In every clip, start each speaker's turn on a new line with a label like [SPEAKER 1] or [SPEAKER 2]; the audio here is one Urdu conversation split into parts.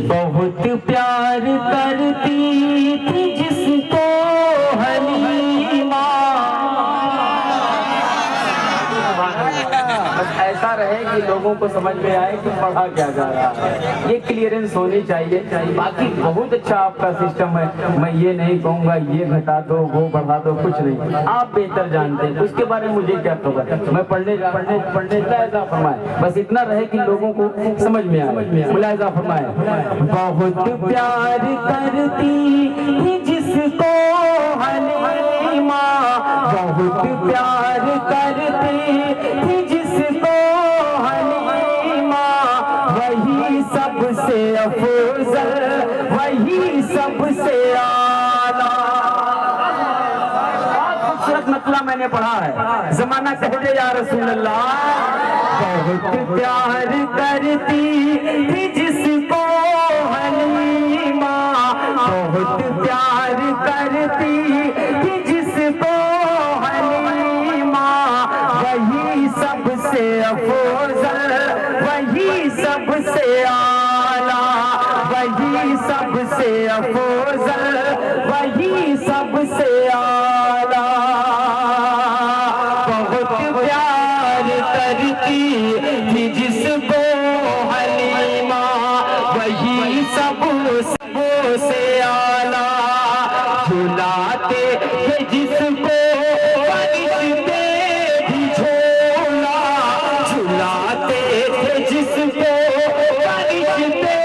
[SPEAKER 1] بہت پیار کرتی تھی جس کو حلیمہ. بس ایسا رہے کہ لوگوں کو سمجھ میں آئے کہ پڑھا کیا جا رہا ہے, یہ کلیئرنس ہونی چاہیے. باقی بہت اچھا آپ کا سسٹم ہے, میں یہ نہیں کہوں گا یہ گھٹا دو وہ بڑھا دو, کچھ نہیں, آپ بہتر جانتے ہیں اس کے بارے میں. مجھے کیا خبر, میں پڑھنے ملاحظہ فرمائے, بس اتنا رہے کہ لوگوں کو سمجھ میں آئے. ملاحظہ فرمائے, بہت پیار کرتی تھی جس کو حلیمہ, بہت پیار کرتی تھی جس کو حلیمہ, وہی سب سے افضل, وہی سب سے اعلیٰ. بہت خوبصورت مطلب میں نے پڑھا ہے, زمانہ کہہ دے یا رسول اللہ. بہت پیار کرتی تھی جس کو حلیمہ, بہت پیار کرتی تھی جس کو حلیمہ, وہی سب سے افضل, وہی سب سے اعلیٰ, وہی سب سے افضل, وہی سب سے اعلیٰ. بہت پیار کرتی تھی جس کو حلیمہ, وہی سب سے اعلیٰ. جھلاتے تھے جس کو فرشتے بھی جھولا, جھلاتے تھے جس کو فرشتے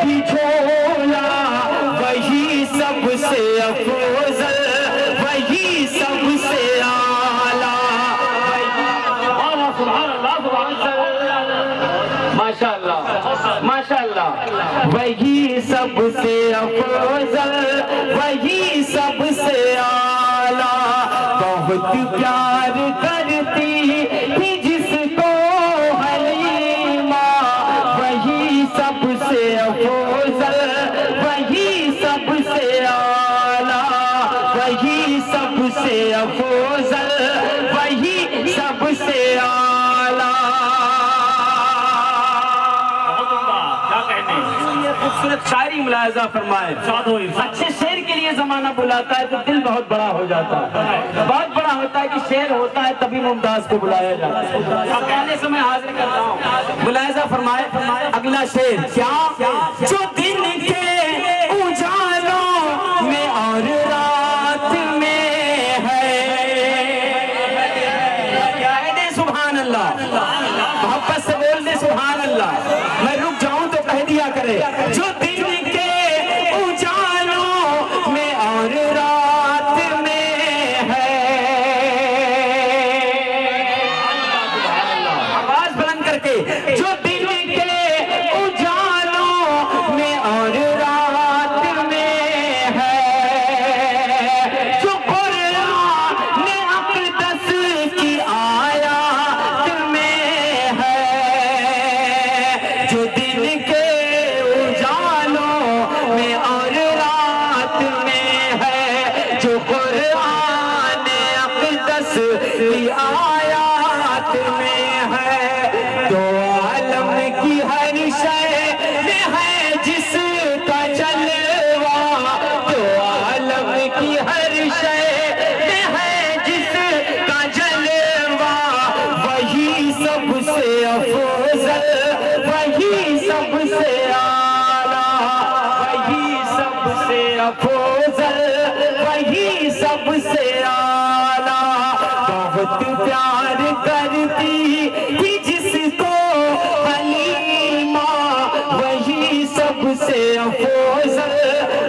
[SPEAKER 1] بھی جھولا, وہی سب سے افضل, وہی سب سے اعلیٰ. ماشاء اللہ ماشاء اللہ, وہی سب سے افضل, وہی سب سے اعلیٰ. بہت پیار کرتی تھی جس کو حلیمہ, وہی سب سے افضل, وہی سب سے اعلیٰ, وہی سب سے افضل, وہی سب سے اعلیٰ. خوبصورت شاعری ملاحظہ فرمائے. اچھے شعر کے لیے زمانہ بلاتا ہے تو دل بہت بڑا ہو جاتا ہے, بہت بڑا ہوتا ہے کہ شعر ہوتا ہے تبھی ممتاز کو بلایا جاتا ہے. اب پہلے سے میں حاضر کرتا ہوں, ملاحظہ فرمائے. اگلا شعر کیا, جو دن کے اجالوں میں اور رات میں ہے. کہہ دے سبحان اللہ, محبت سے بول دے سبحان اللہ. میں رک جاؤں تو کہہ دیا کرے, جو دن کے اجالوں میں اور رات میں ہے. آواز بلند کر کے, جو دن کے اجالوں میں اور رات میں ہے, جو قرآن اقدس کی آیات میں ہے, جو دن کے اجالوں میں اور رات میں ہے, جو قرآن اقدس کی آیات میں ہے. تو عالم کی ہر شے میں ہے جس کا جلوہ, تو عالم کی ہر شے میں ہے جس کا جلوہ, وہی سب سے افضل, وہی سب سے اعلیٰ, وہی سب سے افضل, وہی سب سے اعلیٰ. بہت پیار کرتی تھی جس کو حلیمہ, وہی سب سے افضل,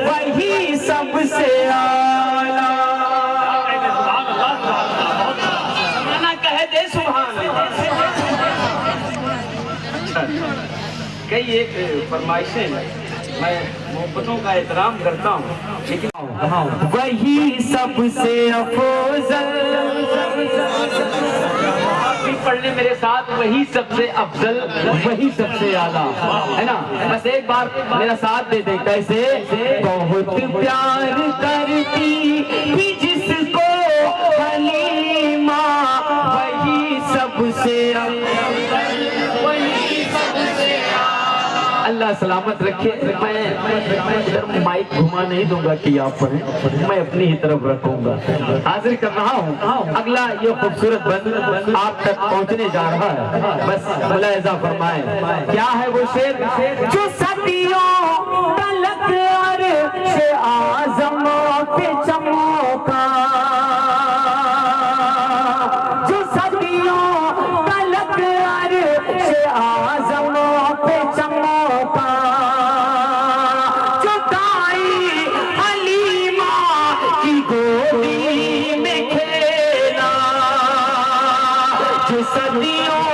[SPEAKER 1] وہی سب سے اعلیٰ. کہہ دے سبحان اللہ. کئی ایک فرمائشیں میں محبتوں کا احترام کرتا ہوں, لیکن وہی سب سے افضل. آپ بھی پڑھ لیں میرے ساتھ, وہی سب سے افضل, وہی سب سے اعلیٰ, ہے نا. بس ایک بار میرا ساتھ دے دے. کیسے, بہت پیار کرتی تھی جس کو حلیمہ, وہی سب سے افضل, وہی سب سے اعلیٰ. اللہ سلامت رکھے. میں ادھر مائک گھما نہیں دوں گا کہ آپ پڑھیں, میں اپنی ہی طرف رکھوں گا. حاضر کر رہا ہوں اگلا یہ خوبصورت بند آپ تک پہنچنے جا رہا ہے, بس ملاحظہ فرمائیں. کیا ہے وہ شعر؟ جو صدیوں تلک عرش اعظم پہ چمکا, جو صدیوں تلک عرش اعظم پہ چمکا, جو دائی حلیمہ کی گودی میں کھیلا, جو صدیوں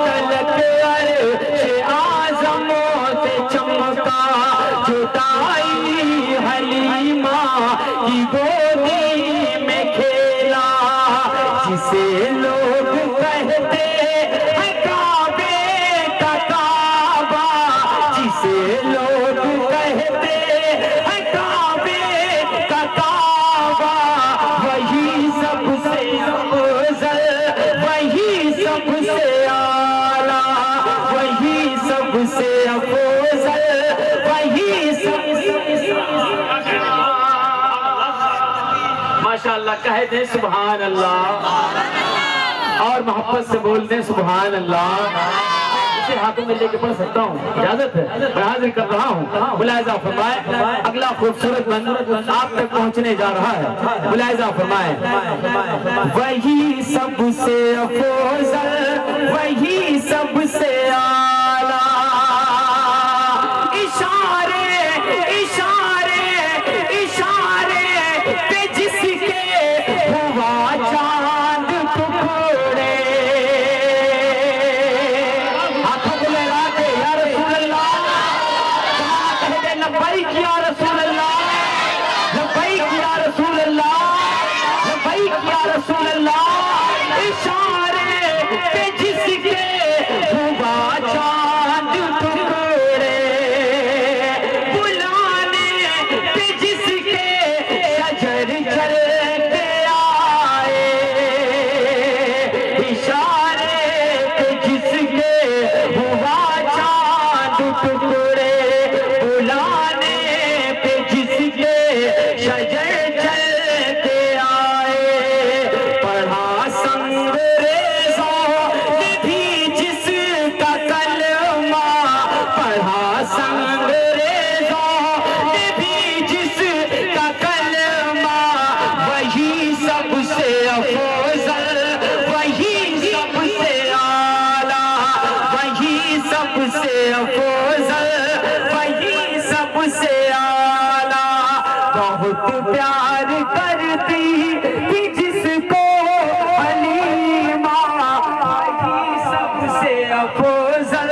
[SPEAKER 1] تلک عرش اعظم پہ چمکا, جو دائی حلیمہ کی گودی میں کھیلا, جسے لوگ کہتے ہیں کعبے کا کعبہ, جسے لوگ کہتے ہیں کعبے کا کعبہ, وہی سب سے افضل, وہی سب سے اعلیٰ, وہی سب سے افضل, وہی سب سے ماشاءاللہ. کہہ دیں سبحان اللہ, اور محبت سے بول دیں سبحان اللہ. اسے ہاتھوں میں لے کے پڑھ سکتا ہوں, اجازت ہے؟ میں حاضر کر رہا ہوں. ملاحظہ فرمائیں اگلا خوبصورت بند آپ تک پہنچنے جا رہا ہے. ملاحظہ فرمائیں. وہی سب سے افضل, وہی سب سے اعلیٰ, اشارے اشارے اشارے پہ جس کے ہوا چاند ٹکڑے, ہاتھوں کو لہرا کے یا رسول اللہ, کہہ دے لبیک یا رسول اللہ, لبیک یا رسول اللہ, لبیک یا رسول اللہ. اشارے پہ جس کے ہوا چاند ٹکڑے, بلانے پہ جس کے شجر چل کے آئے, اشارے پہ جس کے ہوا چاند ٹکڑے, بلانے پہ جس کے شجر چل کے آئے. پڑھا سنگریزوں نے بھی جس کا کلمہ, پڑھا سنگریزوں نے بھی جس کا کلمہ, وہی سب سے افضل, وہی سب سے اعلیٰ, وہی سب سے افضل, وہی سب سے اعلیٰ. بہت پیار کرتی تھی جس کو حلیمہ, وہی سب سے افضل,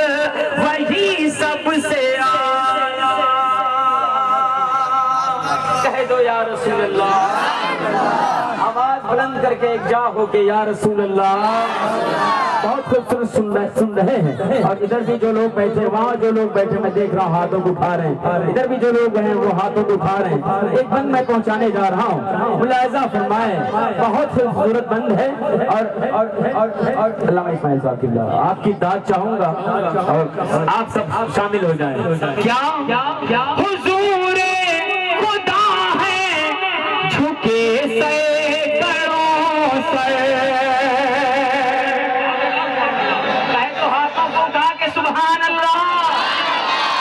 [SPEAKER 1] وہی سب سے اعلیٰ. کہہ دو یا رسول اللہ, آواز بلند کر کے ایک جا ہو کے یا رسول اللہ. بہت خوبصورت سن رہے ہیں, اور ادھر بھی جو لوگ بیٹھے, وہاں جو لوگ بیٹھے میں دیکھ رہا ہوں ہاتھوں کو اٹھا رہے ہیں, ادھر بھی جو لوگ ہیں وہ ہاتھوں کو اٹھا رہے ہیں. ایک بند میں پہنچانے جا رہا ہوں, ملاحظہ فرمائیں. بہت خوبصورت بند ہے, اور علامہ اسماعیل صاحب کی آپ کی داد چاہوں گا, اور آپ سب شامل ہو جائیں. کیا حضور خدا ہے جھکے سے کرو سر, سبحان اللہ,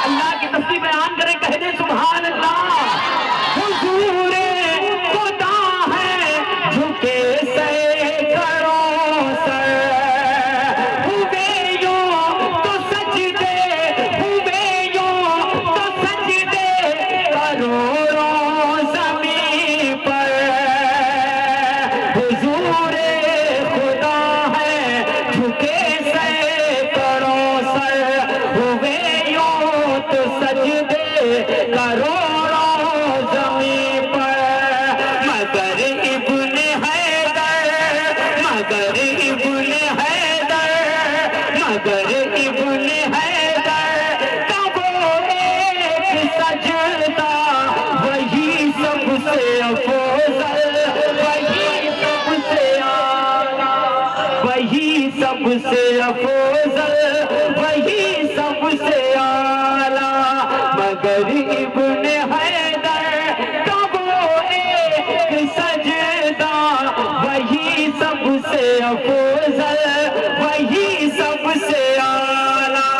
[SPEAKER 1] اللہ کی تسبیح بیان کریں, کہہ دیں سبحان اللہ. حضور خدا ہے جھکے سے کرو سر, ہوئے یوں تو سجدے, ہوئے یوں تو سجدے کروڑوں زمین پر. حضور خدا ہے جھکے سے کرو سر, ہوئے یوں تو سجدے کروڑوں زمین پر. مگر ابن حیدر, مگر ابن حیدر, مگر ابن حیدر کا وہ ایک سجدہ, وہی سب سے افضل, وہی سب سے اعلیٰ, وہی سب سے افضل, وہی سب سے اعلیٰ. ابن حیدر کا وہ ایک سجدہ وہی سب سے افضل وہی سب سے اعلیٰ.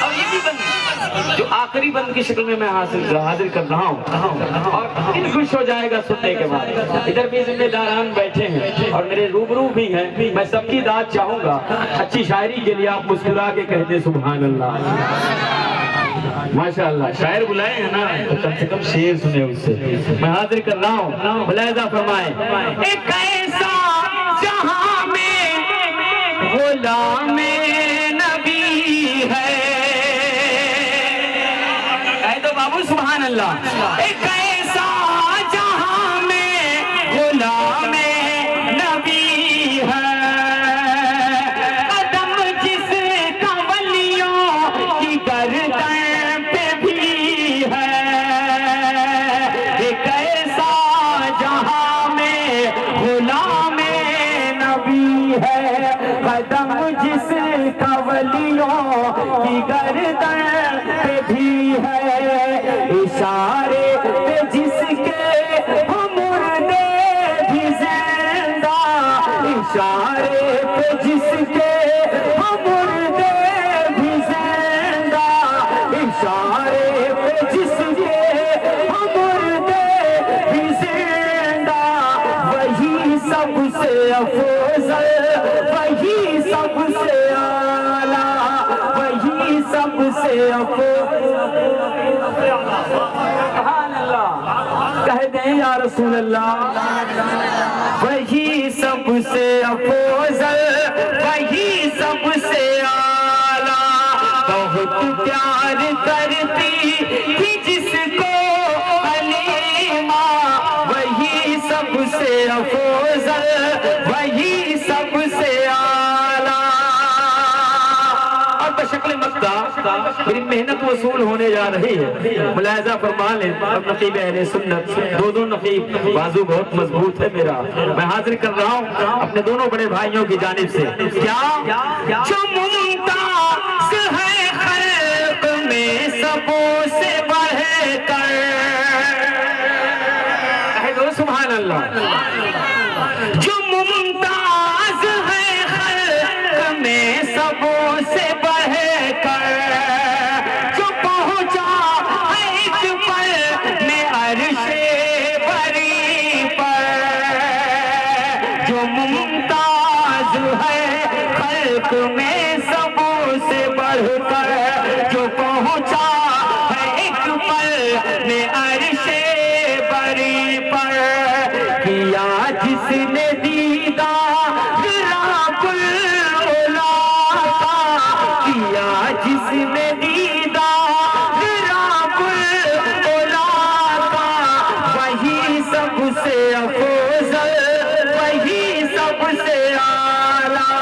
[SPEAKER 1] اب یہ بھی بند جو آخری بند کی شکل میں میں حاضر کر رہا ہوں اور دل خوش ہو جائے گا سننے کے بعد. ادھر بھی ذمہ داران بیٹھے ہیں اور میرے روبرو بھی ہیں. میں سب کی داد چاہوں گا. اچھی شاعری کے لیے آپ مسکرا کے کہتے سبحان اللہ. ماشاءاللہ شاعر بلائے ہیں نا تو کم سے کم شعر سنے اس سے. میں حاضر کر رہا ہوں. ملاحظہ فرمائیں. ایک ایسا جہاں میں غلام نبی ہے. کہہ دو بابو سبحان اللہ. ایک ایسا جہاں میں غلام نبی ہے. قدم جس کا ولیوں کی گردن پہ بھی ہے. ایک ایسا جہاں میں غلام نبی ہے. قدم جس کا ولیوں کی گردن پہ بھی ہے. اشارے پہ جس کے ہم مردے بھی زندہ. اشارے پہ جس کے ہم مردے بھی زندہ. اشارے پہ جس کے ہم مردے بھی زندہ. وہی سب سے افضل وہی سب سے اعلیٰ وہی سب سے افضل. سبحان اللہ. کہہ دیں یا رسول اللہ. وہی سب سے افضل وہی سب سے اعلیٰ. بہت پیار کرتی تھی جس کو حلیمہ. وہی سب سے افضل وہی سب سے اعلیٰ. اور بشکل مقطع میری محنت وصول ہونے جا رہی ہے. ملاحظہ فرما لیں. اب نقیب اہل سنت دو نقیب بازو بہت مضبوط ہے میرا. میں حاضر کر رہا ہوں اپنے دونوں بڑے بھائیوں کی جانب سے. کیا جو ممتاز ہے خلق میں سبوں سے بڑھ کر. کہہ دو سبحان اللہ. جو ممتاز ہے خلق میں سبوں سے بڑھ کر. جو پہنچا ہے ایک پل میں عرش بری پر. جو ممتاز ہے خلق میں سبوں سے بڑھ کر. جو پہنچا ہے ایک پل میں عرش بری پر. کیا جس نے دیدار رب العلا کا. کیا جس نے دیدار رب العلا کا. وہی سب سے افضل وہی سب سے اعلیٰ.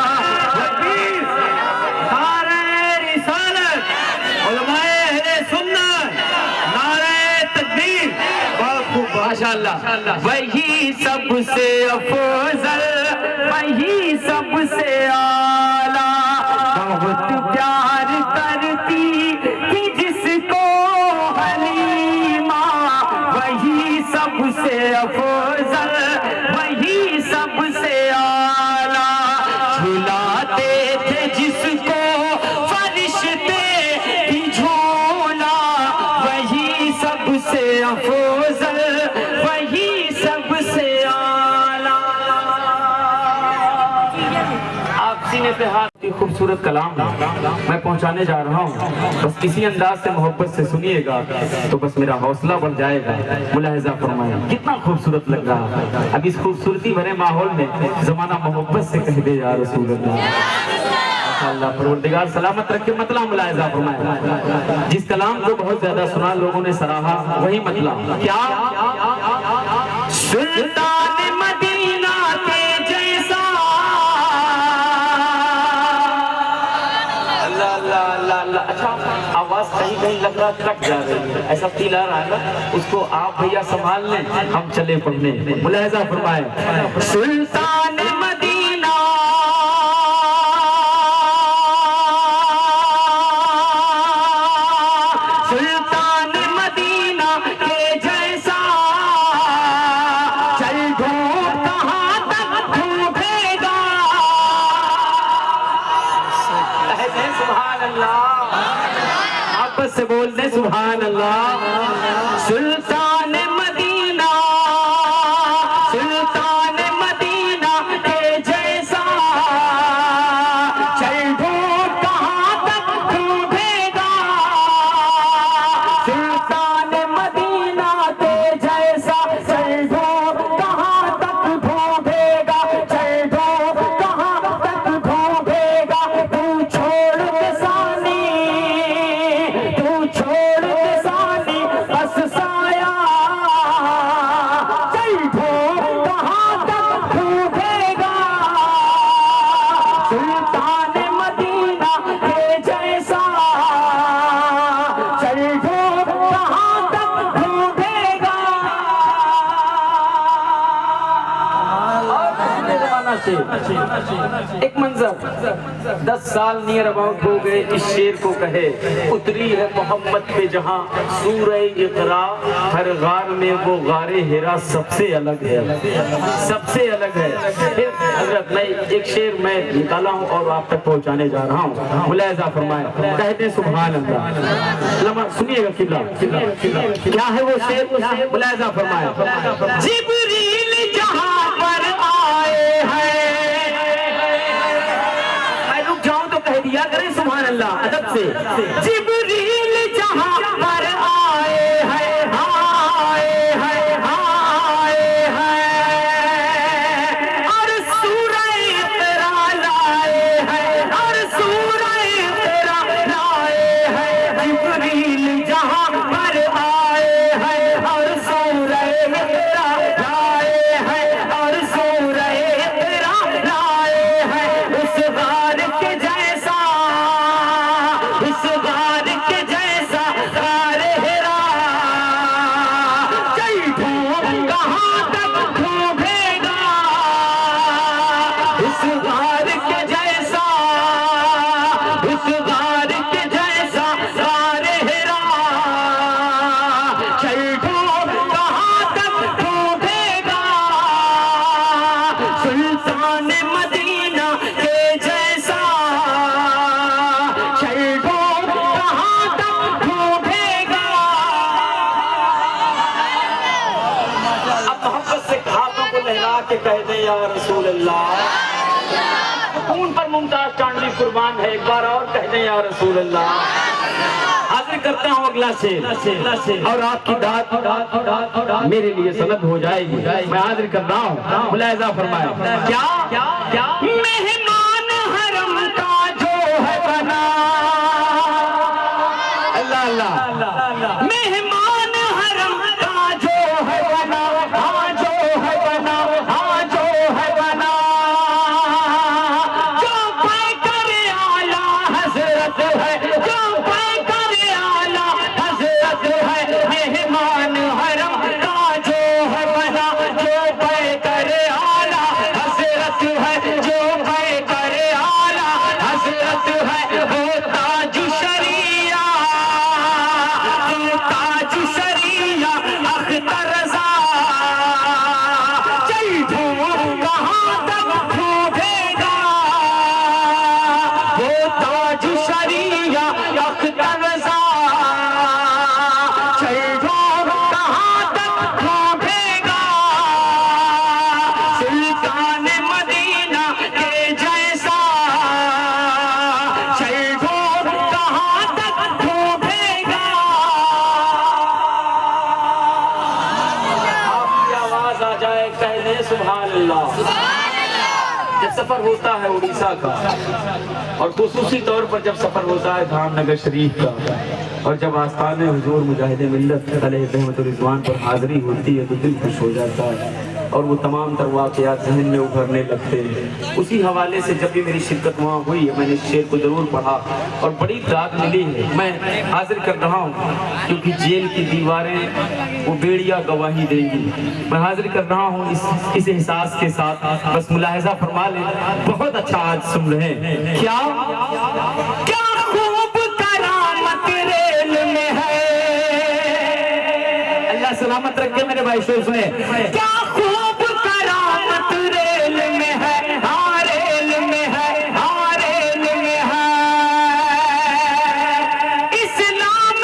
[SPEAKER 1] نعرہ رسالت علماء اہل سنت نعرہ تکبیر. بہت خوب ماشاءاللہ. وہی سب سے افضل وہی سب سے اعلیٰ. بہت پیار کرتی تھی جس کو حلیمہ. وہی سب سے افضل وہی سب سے اعلیٰ. جھلاتے تھے جس کو فرشتے بھی جھولا. وہی سب سے افضل وہی سب سے اعلیٰ. آپ سینے پہ ہاتھ. خوبصورت کلام میں پہنچانے جا رہا ہوں. بس اسی انداز سے محبت سے سنیے گا تو بس میرا حوصلہ بڑھ جائے گا. ملاحظہ فرمائیں کتنا خوبصورت لگ رہا ہے. اب اس خوبصورتی بھرے ماحول میں زمانہ محبت سے کہہ دے یا رسول اللہ. اللہ پروردگار سلامت رکھے. مطلع ملاحظہ فرمائیں. جس کلام کو بہت زیادہ سنا لوگوں نے سراہا وہی مطلع. کیا سلطان مدینہ کے جیسا. اچھا آواز کہیں لگ رہا کٹ جا رہی ہے. ایسا فیل آ رہا ہے نا. اس کو آپ بھیا سنبھال لیں. ہم چلے پڑھنے. ملاحظہ فرمائیں. سلطان مدینہ محبت سے بول دیں سبحان اللہ. سلطان مدینہ، سلطان مدینہ کے جیسا چل ڈھونڈ کہاں تک ڈھونڈے گا. سلطان مدینہ کے جیسا چل ڈھونڈ کہاں تک ڈھونڈے گا. چل ڈھونڈ کہاں تک ڈھونڈے گا. تو چھوڑ کے ثانی، تو چھوڑ کے ثانی بس سایہ. چل ڈھونڈ کہاں تک ڈھونڈے گا. سلطان مدینہ کے جیسا چل ڈھونڈ کہاں تک ڈھونڈے گا. ایک منظر 10 سال نیئر اباؤٹ ہو گئے اس شعر کو کہے. اتری ہے محمد پہ جہاں سورہ اقرا، ہر غار میں وہ غار ہرا سب سے الگ ہے، سب سے الگ ہے. پھر حضرت میں ایک شعر میں نکالا ہوں اور آپ تک پہنچانے جا رہا ہوں. ملاحظہ فرمائے، کہتے سبحان اللہ. لمحہ سنیے گا قبلہ، کیا ہے وہ شعر؟ ملاحظہ فرمائے. جبریل جہاں پر آئے ہیں، میں رک جاؤں تو کہہ دیا کریں سبحان اللہ ادب سے. جبریل جہاں پر آئے ہیں، آئے ہیں، آئے ہیں، اور سورہ اقرا لائے ہیں، اور سورہ اقرا لائے ہیں. جبریل جہاں پر آئے ہیں اور سورہ اقرا لائے ہیں، اور سورہ اقرا لائے ہیں. اس غار کے جیسا، اس غار کے جیسا غار ہرا. چل ڈھونڈ کہاں تک ڈھونڈے گا. اس غار کے جیسا، اس غار کے جیسا غار ہرا. چل ڈھونڈ کہاں تک ڈھونڈے گا. سلطان مدینہ کے جیسا چل ڈھونڈ کہاں تک ڈھونڈے گا. اب محبت سے ہاتھوں کو لہرا کے کہہ دیں یا رسول اللہ. خون پر ممتاز چاندنی قربان ہے، ایک بار اور کہہ دیں یا رسول اللہ. حاضر کرتا ہوں اگلا شعر اور آپ کی داد میرے لیے سند ہو جائے گی. میں حاضر کر رہا ہوں. ملاحظہ فرمائے. کیا مہمان حرم کا جو ہے بنا، اللہ اللہ، مہمان حرم کا جو ہے بنا، ہاں جو ہے بنا، ہاں جو ہے بنا. جو پیکر اعلیٰ حضرت ہے، جو پیکر اعلیٰ حضرت ہے. مہمان حرم کا جو ہے بنا، جو پیکر اعلیٰ حضرت ہے، جو پیکر اعلیٰ حضرت ہے. وہ تاج شریعہ، وہ تاج شریعہ اختر رضا. چل ڈھونڈ کہاں تک ڈھونڈے گا. وہ تاج شریعہ اختر رضا. چل ڈھونڈ کہاں تک ڈھونڈے گا. سلطان مدینہ کے جیسا چل ڈھونڈ کہاں تک ڈھونڈے گا. آپ کی آواز آ جائے کہہ دیں سبحان اللہ. جب سفر ہوتا ہے اڑیسہ کا، اور خصوصی طور پر جب سفر ہوتا ہے دھام نگر شریف کا، اور جب آستان حضور مجاہد ملت علیہ رحمت الرضوان پر حاضری ہوتی ہے تو دل خوش ہو جاتا ہے اور وہ تمام تر واقعات ذہن میں ابھرنے لگتے ہیں. اسی حوالے سے جب بھی میری شرکت وہاں ہوئی ہے میں نے اس شعر کو ضرور پڑھا اور بڑی داد ملی ہے. میں حاضر کر رہا ہوں کیونکہ جیل کی دیواریں وہ بیڑیا گواہی دیں گی. میں حاضر کر رہا ہوں اس احساس کے ساتھ. بس ملاحظہ فرما لیں، بہت اچھا آج سن رہے ہیں. کیا خوب کرامت ریل میں ہے. اللہ سلامت رکھے میرے بھائی. شعر سنے. کیا خوب کرامت ریل میں ہے، ہاں ریل میں ہے، ہاں ریل میں ہے. اسلام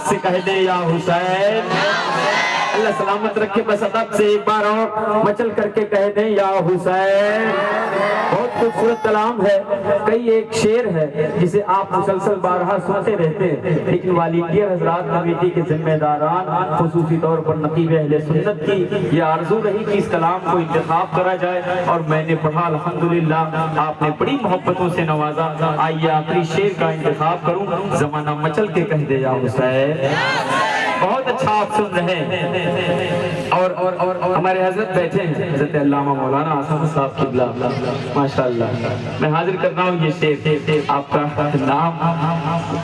[SPEAKER 1] محبت سے کہہ دیں یا حسین. اللہ سلامت رکھے. بس ادب سے ایک بار اور مچل کر کے کہہ دیں یا حسین. بہت خوبصورت کلام ہے. کئی ایک شعر ہے جسے آپ مسلسل بارہا سنتے رہتے ہیں، لیکن والدین حضرات کمیٹی کے ذمہ داران خصوصی طور پر نقیب اہل سنت کی یہ آرزو رہی کہ اس کلام کو انتخاب کرا جائے اور میں نے پڑھا. الحمدللہ آپ نے بڑی محبتوں سے نوازا. آئیے آخری شعر کا انتخاب کروں. زمانہ مچل کے کہہ دے یا حسین. بہت اچھا آپ سن رہے ہیں. اور ہمارے حضرت بیٹھے ہیں، حضرت علامہ مولانا آصف صاحب قبلہ. ماشاءاللہ میں حاضر کر رہا ہوں یہ شعر. آپ کا نام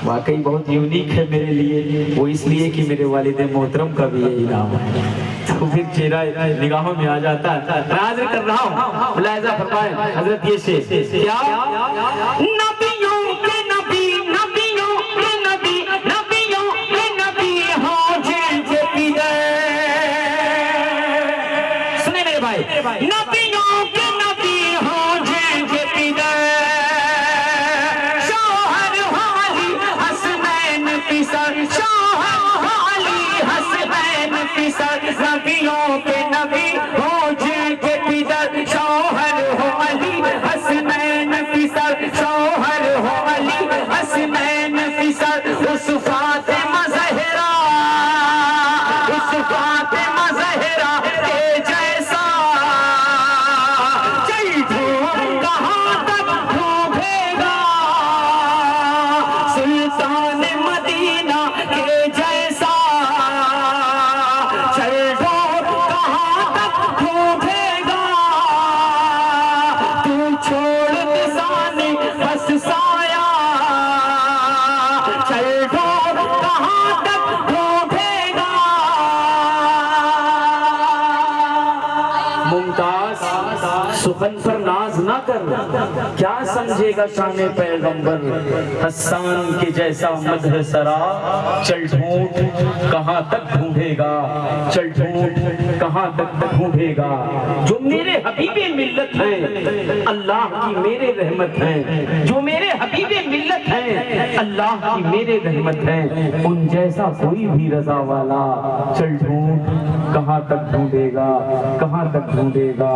[SPEAKER 1] واقعی بہت یونیک ہے میرے لیے، وہ اس لیے کہ میرے والد محترم کا بھی یہی نام ہے، تو پھر چہرہ نگاہوں میں آ جاتا ہے. میں حاضر کر رہا ہوں. ملاحظہ فرمائیں حضرت یہ شعر. کیا نبیوں کے نبی، نبیوں کے نبی، نبیوں کے نبی ہوں جن کے پیدے. سنیں میرے بھائی. نبیوں کے نبی ہوں جن کے پیدے. شوہر علی حسنین کی سر، شوہر علی حسنین کی سر. نبیوں کے نبی ہوں جن کے پیدے. شوہر علی حسنین کی سر، شوہر علی حسنین کی سر. اس فاطمہ زہرا، اس فاطمہ زہرا کے جیسا چل ڈھونڈ کہاں تک ڈھونڈے گا. سلطان مدینہ کے جیسا چل ڈھونڈ کہاں تک ڈھونڈے گا. تو چھوڑ دے ثانی بس سایہ، چل ڈھونڈ کہاں تک ڈھونڈے گا. ممتاز سخن پر ناز نہ کر، کیا سمجھے گا شان پیغمبر. حسان کے جیسا مدح سرا، چل ڈھونڈ کہاں تک ڈھونڈے گا. چل ڈھونڈ کہاں تک ڈھونڈے گا. جو میرے حبیب ملت ہیں اللہ کی میرے رحمت ہیں. جو میرے حبیب ملت ہیں اللہ کی میرے رحمت ہیں. ان جیسا کوئی بھی رضا والا، چل ڈھونڈ کہاں تک ڈھونڈے گا. کہاں تک ڈھونڈے گا،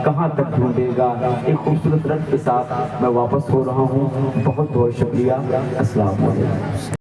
[SPEAKER 1] کہاں تک ڈھونڈے گا. ایک خوبصورت رد کے ساتھ میں واپس ہو رہا ہوں. بہت بہت شکریہ. السلام علیکم.